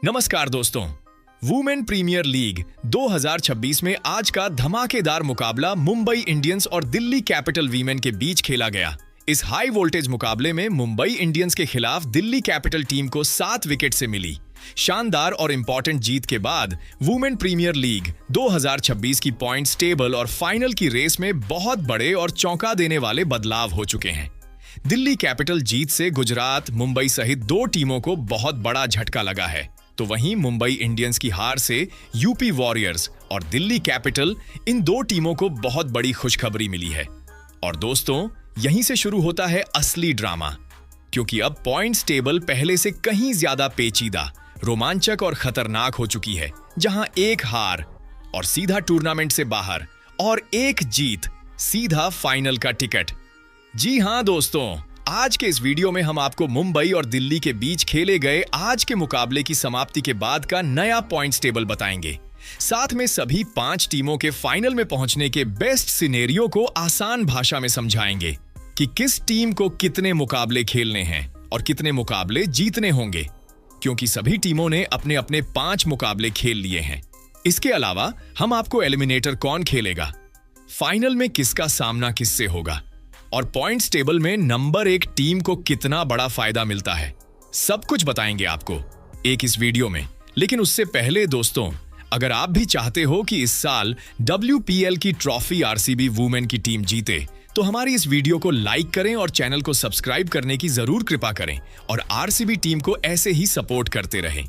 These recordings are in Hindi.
नमस्कार दोस्तों। वुमेन प्रीमियर लीग 2026 में आज का धमाकेदार मुकाबला मुंबई इंडियंस और दिल्ली कैपिटल वीमेन के बीच खेला गया। इस हाई वोल्टेज मुकाबले में मुंबई इंडियंस के खिलाफ दिल्ली कैपिटल टीम को 7 विकेट से मिली। शानदार और इंपॉर्टेंट जीत के बाद वुमेन प्रीमियर लीग 2026 की पॉइंट्स टेबल और फाइनल की रेस में बहुत बड़े और चौंका देने वाले बदलाव हो चुके हैं। दिल्ली कैपिटल जीत से गुजरात, मुंबई सहित 2 टीमों को बहुत बड़ा झटका लगा है, तो वहीं मुंबई इंडियंस की हार से यूपी वॉरियर्स और दिल्ली कैपिटल, इन 2 टीमों को बहुत बड़ी खुशखबरी मिली है। और दोस्तों, यहीं से शुरू होता है असली ड्रामा, क्योंकि अब पॉइंट्स टेबल पहले से कहीं ज्यादा पेचीदा, रोमांचक और खतरनाक हो चुकी है, जहां एक हार और सीधा टूर्नामेंट से बाहर और एक जीत सीधा फाइनल का टिकट। जी हां दोस्तों, आज के इस वीडियो में हम आपको मुंबई और दिल्ली के बीच खेले गए आज के मुकाबले की समाप्ति के बाद का नया पॉइंट्स टेबल बताएंगे। साथ में सभी 5 टीमों के फाइनल में पहुंचने के बेस्ट सिनेरियो को आसान भाषा में समझाएंगे कि किस टीम को कितने मुकाबले खेलने हैं और कितने मुकाबले जीतने होंगे, क्योंकि सभी टीमों ने अपने अपने 5 मुकाबले खेल लिए हैं। इसके अलावा हम आपको एलिमिनेटर कौन खेलेगा, फाइनल में किसका सामना किससे होगा और पॉइंट्स टेबल में नंबर 1 टीम को कितना बड़ा फायदा मिलता है, सब कुछ बताएंगे आपको एक इस वीडियो में। लेकिन उससे पहले दोस्तों, अगर आप भी चाहते हो कि इस साल WPL की ट्रॉफी आरसीबी वुमेन की टीम जीते, तो हमारी इस वीडियो को लाइक करें और चैनल को सब्सक्राइब करने की जरूर कृपा करें और आरसीबी टीम को ऐसे ही सपोर्ट करते रहें।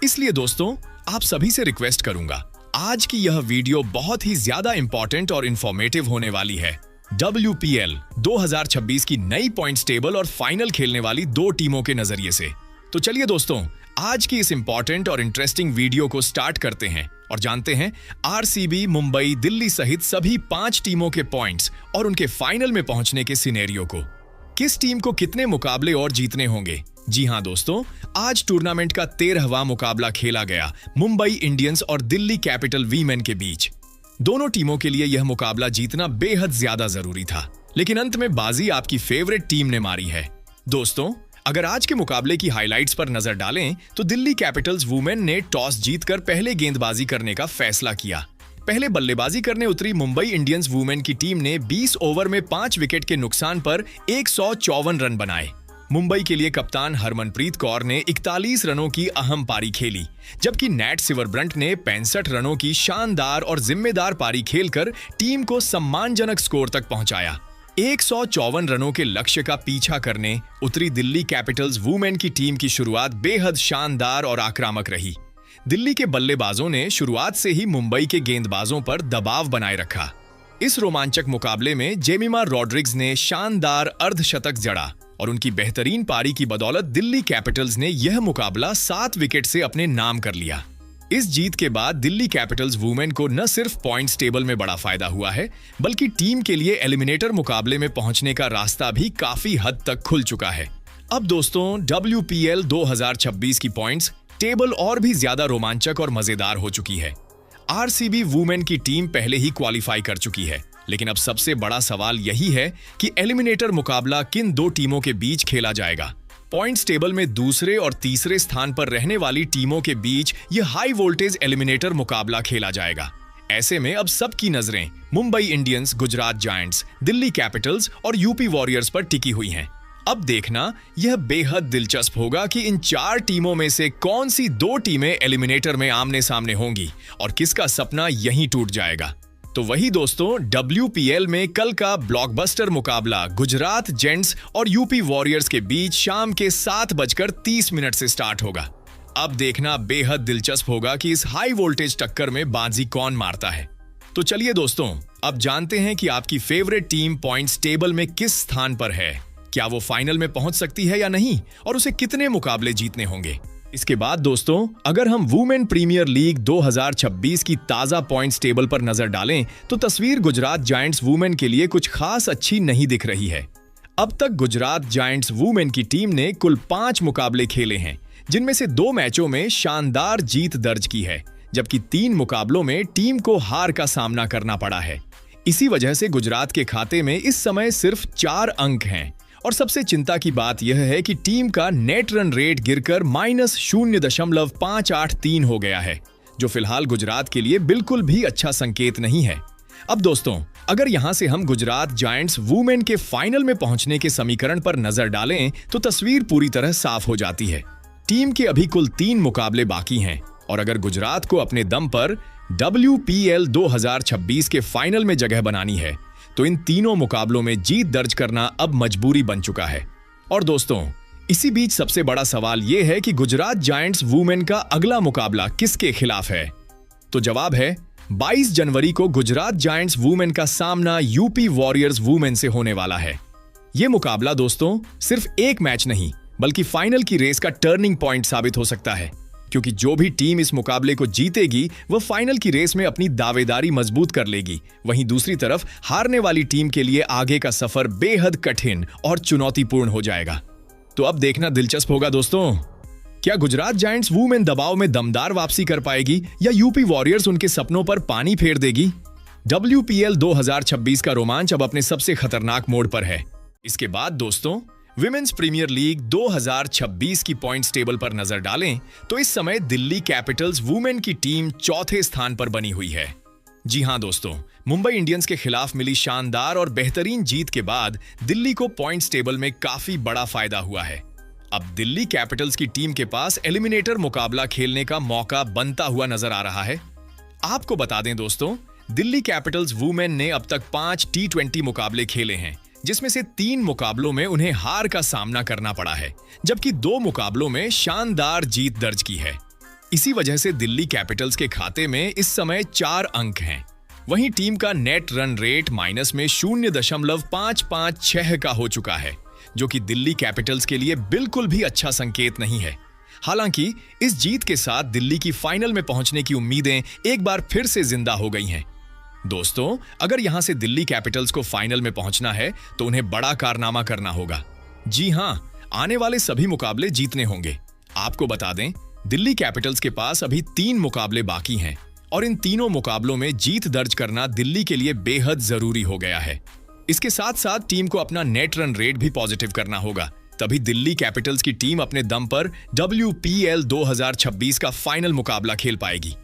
इसलिए दोस्तों, आप सभी से रिक्वेस्ट करूंगा, आज की यह वीडियो बहुत ही ज्यादा इंपॉर्टेंट और इंफॉर्मेटिव होने वाली है। WPL 2026 की नई पॉइंट्स टेबल और फाइनल खेलने वाली 2 टीमों के नजरिए से। तो चलिए दोस्तों, आज की इस इंपॉर्टेंट और इंटरेस्टिंग वीडियो को स्टार्ट करते हैं और जानते हैं आरसीबी, मुंबई, दिल्ली सहित सभी 5 टीमों के पॉइंट्स और उनके फाइनल में पहुंचने के सिनेरियो को। किस टीम को कितने मुकाबले और जीतने होंगे। जी हां दोस्तों, आज टूर्नामेंट का 13वां मुकाबला खेला गया मुंबई इंडियंस और दिल्ली कैपिटल वीमेन के बीच। दोनों टीमों के लिए यह मुकाबला जीतना बेहद ज्यादा जरूरी था, लेकिन अंत में बाजी आपकी फेवरेट टीम ने मारी है। दोस्तों, अगर आज के मुकाबले की हाइलाइट्स पर नजर डालें तो दिल्ली कैपिटल्स वुमेन ने टॉस जीतकर पहले गेंदबाजी करने का फैसला किया। पहले बल्लेबाजी करने उतरी मुंबई इंडियंस वुमेन की टीम ने 20 ओवर में 5 विकेट के नुकसान पर 154 रन बनाए। मुंबई के लिए कप्तान हरमनप्रीत कौर ने 41 रनों की अहम पारी खेली, जबकि नैट सिवरब्रंट ने 65 रनों की शानदार और जिम्मेदार पारी खेलकर टीम को सम्मानजनक स्कोर तक पहुंचाया। 154 रनों के लक्ष्य का पीछा करने उतरी दिल्ली कैपिटल्स वुमेन की टीम की शुरुआत बेहद शानदार और आक्रामक रही। दिल्ली के बल्लेबाजों ने शुरुआत से ही मुंबई के गेंदबाजों पर दबाव बनाए रखा। इस रोमांचक मुकाबले में जेमिमा रॉड्रिग्स ने शानदार अर्धशतक जड़ा और उनकी बेहतरीन पारी की बदौलत दिल्ली कैपिटल्स ने यह मुकाबला 7 विकेट से अपने नाम कर लिया। इस जीत के बाद दिल्ली कैपिटल्स वुमेन को न सिर्फ पॉइंट्स टेबल में बड़ा फायदा हुआ है, बल्कि टीम के लिए एलिमिनेटर मुकाबले में पहुंचने का रास्ता भी काफी हद तक खुल चुका है। अब दोस्तों, WPL 2026 की पॉइंट्स टेबल और भी ज्यादा रोमांचक और मजेदार हो चुकी है। आरसीबी वुमेन की टीम पहले ही क्वालिफाई कर चुकी है, लेकिन अब सबसे बड़ा सवाल यही है कि एलिमिनेटर मुकाबला किन 2 टीमों के बीच खेला जाएगा। पॉइंट्स टेबल में दूसरे और तीसरे स्थान पर रहने वाली टीमों के बीच यह हाई वोल्टेज एलिमिनेटर मुकाबला खेला जाएगा। ऐसे में अब सबकी नजरें Mumbai Indians, Gujarat giants, Delhi Capitals और यूपी वॉरियर्स पर टिकी हुई हैं। अब देखना यह बेहद दिलचस्प होगा कि इन 4 टीमों में से कौन सी 2 टीमें एलिमिनेटर में आमने सामने होंगी और किसका सपना यहीं टूट जाएगा। तो वही दोस्तों, WPL में कल का ब्लॉकबस्टर मुकाबला गुजरात जेंट्स और यूपी वॉरियर्स के बीच शाम के 7:30 से स्टार्ट होगा। अब देखना बेहद दिलचस्प होगा कि इस हाई वोल्टेज टक्कर में बाजी कौन मारता है। तो चलिए दोस्तों, अब जानते हैं कि आपकी फेवरेट टीम पॉइंट्स टेबल में किस स्थान पर है, क्या वो फाइनल में पहुंच सकती है या नहीं, और उसे कितने मुकाबले जीतने होंगे। इसके बाद दोस्तों, अगर हम वुमेन प्रीमियर लीग 2026 की ताजा पॉइंट्स टेबल पर नजर डालें तो तस्वीर गुजरात जायंट्स वुमेन के लिए कुछ खास अच्छी नहीं दिख रही है। अब तक गुजरात जायंट्स वुमेन की टीम ने कुल 5 मुकाबले खेले हैं, जिनमें से 2 मैचों में शानदार जीत दर्ज की है, जबकि 3 मुकाबलों में टीम को हार का सामना करना पड़ा है। इसी वजह से गुजरात के खाते में इस समय सिर्फ 4 अंक हैं और सबसे चिंता की बात यह है कि टीम का नेट रन रेट गिरकर -0.583 हो गया है, जो फिलहाल गुजरात के लिए बिल्कुल भी अच्छा संकेत नहीं है। अब दोस्तों, अगर यहां से हम गुजरात जायंट्स वुमेन के फाइनल में पहुंचने के समीकरण पर नजर डालें तो तस्वीर पूरी तरह साफ हो जाती है। टीम के अभी कुल 3 मुकाबले बाकी हैं और अगर गुजरात को अपने दम पर WPL 2026 के फाइनल में जगह बनानी है तो इन तीनों मुकाबलों में जीत दर्ज करना अब मजबूरी बन चुका है। और दोस्तों, इसी बीच सबसे बड़ा सवाल यह है कि गुजरात जायंट्स वुमेन का अगला मुकाबला किसके खिलाफ है? तो जवाब है 22 जनवरी को गुजरात जायंट्स वुमेन का सामना यूपी वॉरियर्स वुमेन से होने वाला है। यह मुकाबला दोस्तों सिर्फ एक मैच नहीं बल्कि फाइनल की रेस का टर्निंग पॉइंट साबित हो सकता है, क्योंकि जो भी टीम इस मुकाबले को जीतेगी वह फाइनल की रेस में अपनी दावेदारी मजबूत कर लेगी। वहीं दूसरी तरफ हारने वाली टीम के लिए आगे का सफर बेहद कठिन और चुनौतीपूर्ण हो जाएगा। तो अब देखना दिलचस्प होगा दोस्तों, क्या गुजरात जायंट्स वुमेन दबाव में दमदार वापसी कर पाएगी या यूपी वॉरियर्स उनके सपनों पर पानी फेर देगी? WPL 2026 का रोमांच अब अपने सबसे खतरनाक मोड़ पर है। इसके बाद दोस्तों, विमेंस प्रीमियर लीग 2026 की पॉइंट्स टेबल पर नजर डालें तो इस समय दिल्ली कैपिटल्स वुमेन की टीम चौथे स्थान पर बनी हुई है। जी हां दोस्तों, मुंबई इंडियंस के खिलाफ मिली शानदार और बेहतरीन जीत के बाद दिल्ली को पॉइंट्स टेबल में काफी बड़ा फायदा हुआ है। अब दिल्ली कैपिटल्स की टीम के पास एलिमिनेटर मुकाबला खेलने का मौका बनता हुआ नजर आ रहा है। आपको बता दें दोस्तों, दिल्ली कैपिटल्स वुमेन ने अब तक 5 T20 मुकाबले खेले हैं, जिसमें से 3 मुकाबलों में उन्हें हार का सामना करना पड़ा है, जबकि 2 मुकाबलों में शानदार जीत दर्ज की है। इसी वजह से दिल्ली कैपिटल्स के खाते में इस समय 4 अंक हैं। वहीं टीम का नेट रन रेट माइनस में 0.556 का हो चुका है, जो कि दिल्ली कैपिटल्स के लिए बिल्कुल भी अच्छा संकेत नहीं है। हालांकि इस जीत के साथ दिल्ली की फाइनल में पहुंचने की उम्मीदें एक बार फिर से जिंदा हो गई हैं। दोस्तों, अगर यहां से दिल्ली कैपिटल्स को फाइनल में पहुंचना है तो उन्हें बड़ा कारनामा करना होगा। जी हां, आने वाले सभी मुकाबले जीतने होंगे। आपको बता दें, दिल्ली कैपिटल्स के पास अभी 3 मुकाबले बाकी हैं और इन तीनों मुकाबलों में जीत दर्ज करना दिल्ली के लिए बेहद जरूरी हो गया है। इसके साथ साथ टीम को अपना नेट रन रेट भी पॉजिटिव करना होगा, तभी दिल्ली कैपिटल्स की टीम अपने दम पर WPL 2026 का फाइनल मुकाबला खेल पाएगी।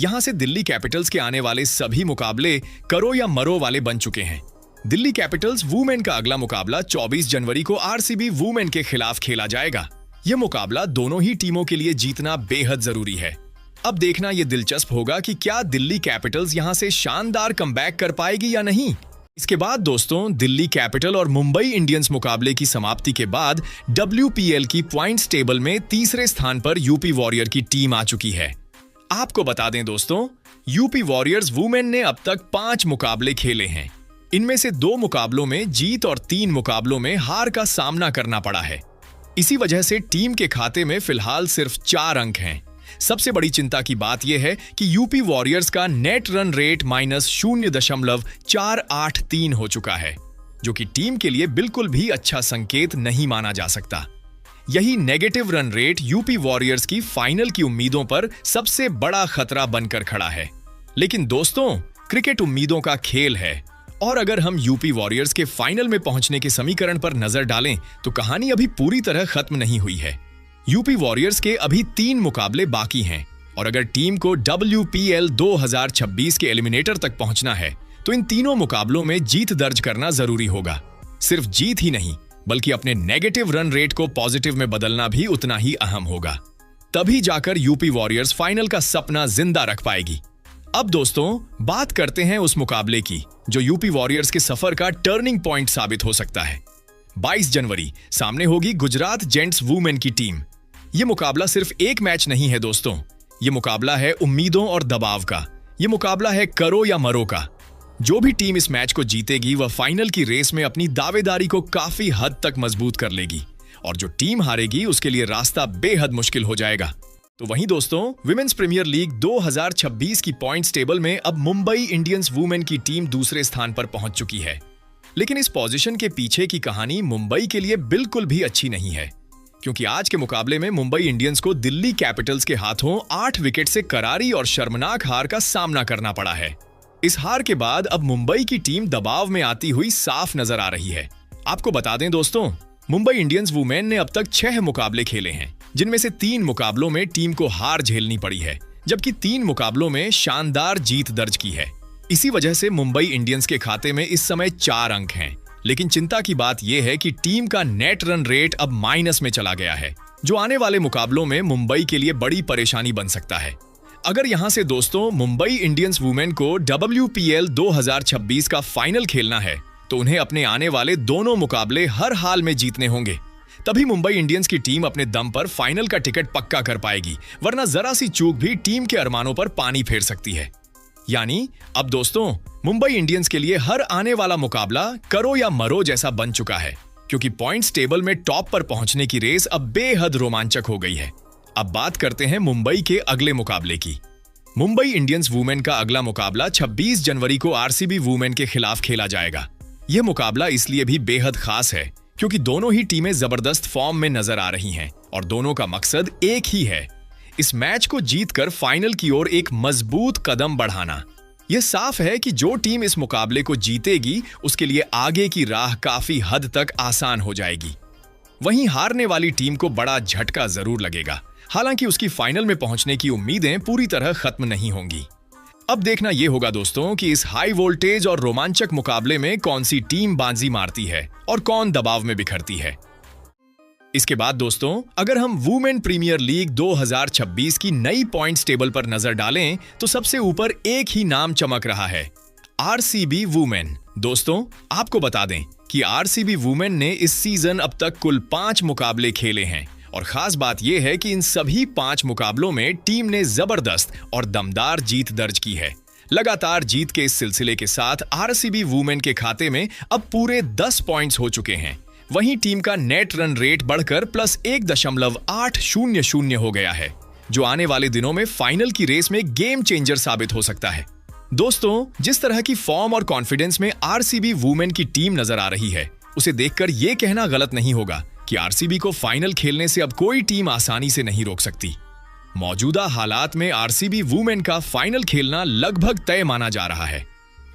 यहां से दिल्ली कैपिटल्स के आने वाले सभी मुकाबले करो या मरो वाले बन चुके हैं। दिल्ली कैपिटल्स वुमेन का अगला मुकाबला 24 जनवरी को RCB वुमेन के खिलाफ खेला जाएगा। यह मुकाबला दोनों ही टीमों के लिए जीतना बेहद जरूरी है। अब देखना यह दिलचस्प होगा कि क्या दिल्ली कैपिटल्स यहां से शानदार कमबैक कर पाएगी या नहीं। इसके बाद दोस्तों, दिल्ली कैपिटल और मुंबई इंडियंस मुकाबले की समाप्ति के बाद WPL की पॉइंट्स टेबल में तीसरे स्थान पर यूपी वॉरियर की टीम आ चुकी है। आपको बता दें दोस्तों, यूपी वॉरियर्स वुमेन ने अब तक 5 मुकाबले खेले हैं। इनमें से 2 मुकाबलों में जीत और 3 मुकाबलों में हार का सामना करना पड़ा है। इसी वजह से टीम के खाते में फिलहाल सिर्फ 4 अंक हैं। सबसे बड़ी चिंता की बात यह है कि यूपी वॉरियर्स का नेट रन रेट माइनस 0.483 हो चुका है, जो कि टीम के लिए बिल्कुल भी अच्छा संकेत नहीं माना जा सकता। यही negative run rate UP warriors की फाइनल की उम्मीदों पर सबसे बड़ा खतरा बनकर खड़ा है। लेकिन दोस्तों, क्रिकेट उम्मीदों का खेल है और अगर हम यूपी वॉरियर्स के फाइनल में पहुंचने के समीकरण पर नजर डालें तो कहानी अभी पूरी तरह खत्म नहीं हुई है। यूपी वॉरियर्स के अभी 3 मुकाबले बाकी हैं और अगर टीम को WPL 2026 के एलिमिनेटर तक पहुंचना है तो इन तीनों मुकाबलों में जीत दर्ज करना जरूरी होगा। सिर्फ जीत ही नहीं बल्कि अपने नेगेटिव रन रेट को पॉजिटिव में बदलना भी उतना ही अहम होगा। तभी जाकर यूपी वॉरियर्स फाइनल का सपना जिंदा रख पाएगी। अब दोस्तों, बात करते हैं उस मुकाबले की जो यूपी वॉरियर्स के सफर का टर्निंग पॉइंट साबित हो सकता है। 22 जनवरी सामने होगी गुजरात जेंट्स वुमेन की टीम। यह मुकाबला सिर्फ एक मैच नहीं है दोस्तों, यह मुकाबला है उम्मीदों और दबाव का। यह मुकाबला है करो या मरो का। जो भी टीम इस मैच को जीतेगी वह फाइनल की रेस में अपनी दावेदारी को काफी हद तक मजबूत कर लेगी और जो टीम हारेगी उसके लिए रास्ता बेहद मुश्किल हो जाएगा। तो वहीं दोस्तों, विमेंस प्रीमियर लीग 2026 की पॉइंट्स टेबल में अब मुंबई इंडियंस वुमेन की टीम दूसरे स्थान पर पहुंच चुकी है। लेकिन इस पोजीशन के पीछे की कहानी मुंबई के लिए बिल्कुल भी अच्छी नहीं है, क्योंकि आज के मुकाबले में मुंबई इंडियंस को दिल्ली कैपिटल्स के हाथों 8 विकेट से करारी और शर्मनाक हार का सामना करना पड़ा है। इस हार के बाद अब मुंबई की टीम दबाव में आती हुई साफ नजर आ रही है। आपको बता दें दोस्तों, मुंबई इंडियंस वुमेन ने अब तक 6 मुकाबले खेले हैं, जिनमें से 3 मुकाबलों में टीम को हार झेलनी पड़ी है, जबकि 3 मुकाबलों में शानदार जीत दर्ज की है। इसी वजह से मुंबई इंडियंस के खाते में इस समय 4 अंक हैं। लेकिन चिंता की बात यह है कि टीम का नेट रन रेट अब माइनस में चला गया है, जो आने वाले मुकाबलों में मुंबई के लिए बड़ी परेशानी बन सकता है। अगर यहां से दोस्तों मुंबई इंडियंस वुमेन को WPL 2026 का फाइनल खेलना है, तो उन्हें अपने आने वाले दोनों मुकाबले हर हाल में जीतने होंगे। तभी मुंबई इंडियंस की टीम अपने दम पर फाइनल का टिकट पक्का कर पाएगी, वरना जरा सी चूक भी टीम के अरमानों पर पानी फेर सकती है। यानी अब दोस्तों मुंबई इंडियंस के लिए हर आने वाला मुकाबला करो या मरो जैसा बन चुका है, क्योंकि पॉइंट्स टेबल में टॉप पर पहुंचने की रेस अब बेहद रोमांचक हो गई है। अब बात करते हैं मुंबई के अगले मुकाबले की। मुंबई इंडियंस वुमेन का अगला मुकाबला 26 जनवरी को RCB वुमेन के खिलाफ खेला जाएगा। यह मुकाबला इसलिए भी बेहद खास है क्योंकि दोनों ही टीमें जबरदस्त फॉर्म में नजर आ रही हैं और दोनों का मकसद एक ही है, इस मैच को जीतकर फाइनल की ओर एक मजबूत कदम बढ़ाना। यह साफ है कि जो टीम इस मुकाबले को जीतेगी उसके लिए आगे की राह काफी हद तक आसान हो जाएगी। वहीं हारने वाली टीम को बड़ा झटका जरूर लगेगा, हालांकि उसकी फाइनल में पहुंचने की उम्मीदें पूरी तरह खत्म नहीं होंगी। अब देखना यह होगा दोस्तों कि इस हाई वोल्टेज और रोमांचक मुकाबले में कौन सी टीम बाजी मारती है और कौन दबाव में बिखरती है। इसके बाद दोस्तों अगर हम वुमेन प्रीमियर लीग 2026 की नई पॉइंट्स टेबल पर नजर डालें तो सबसे ऊपर एक ही नाम चमक रहा है, RCB वुमेन। दोस्तों आपको बता दें कि RCB वुमेन ने इस सीजन अब तक कुल 5 मुकाबले खेले हैं और खास बात यह है कि इन सभी 5 मुकाबलों में टीम ने जबरदस्त और दमदार जीत दर्ज की है। लगातार जीत के इस सिलसिले के साथ RCB वुमेन के खाते में अब पूरे 10 पॉइंट्स हो चुके हैं। वहीं टीम का नेट रन रेट बढ़कर +1.800 हो गया है, जो आने वाले दिनों में फाइनल की रेस में गेम चेंजर साबित हो सकता है। दोस्तों जिस तरह की फॉर्म और कॉन्फिडेंस में RCB वुमेन की टीम नजर आ रही है, उसे देखकर यह कहना गलत नहीं होगा कि RCB को फाइनल खेलने से अब कोई टीम आसानी से नहीं रोक सकती। मौजूदा हालात में RCB वुमेन का फाइनल खेलना लगभग तय माना जा रहा है।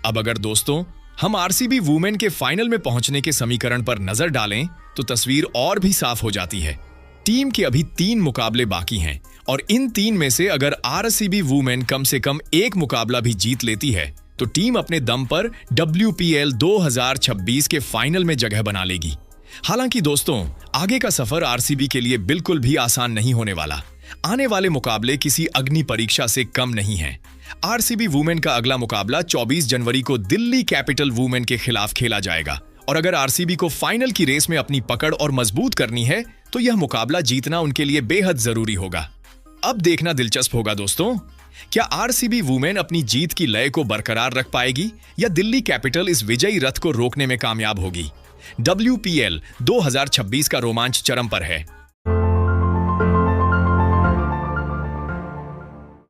अब अगर दोस्तों हम RCB वुमेन के फाइनल में पहुंचने के समीकरण पर नजर डालें तो तस्वीर और भी साफ हो जाती है। टीम के अभी 3 मुकाबले बाकी हैं और इन 3 में से अगर RCB वुमेन कम से कम एक मुकाबला भी जीत लेती है तो टीम अपने दम पर WPL 2026 के फाइनल में जगह बना लेगी। हालांकि दोस्तों आगे का सफर RCB के लिए बिल्कुल भी आसान नहीं होने वाला। आने वाले मुकाबले किसी अग्नि परीक्षा से कम नहीं हैं। RCB वुमेन का अगला मुकाबला 24 जनवरी को दिल्ली कैपिटल वुमेन के खिलाफ खेला जाएगा और अगर RCB को फाइनल की रेस में अपनी पकड़ और मजबूत करनी है तो यह मुकाबला जीतना उनके लिए बेहद जरूरी होगा। अब देखना दिलचस्प होगा दोस्तों, क्या RCB वुमेन अपनी जीत की लय को बरकरार रख पाएगी या दिल्ली कैपिटल इस विजयी रथ को रोकने में कामयाब होगी। WPL 2026 का रोमांच चरम पर है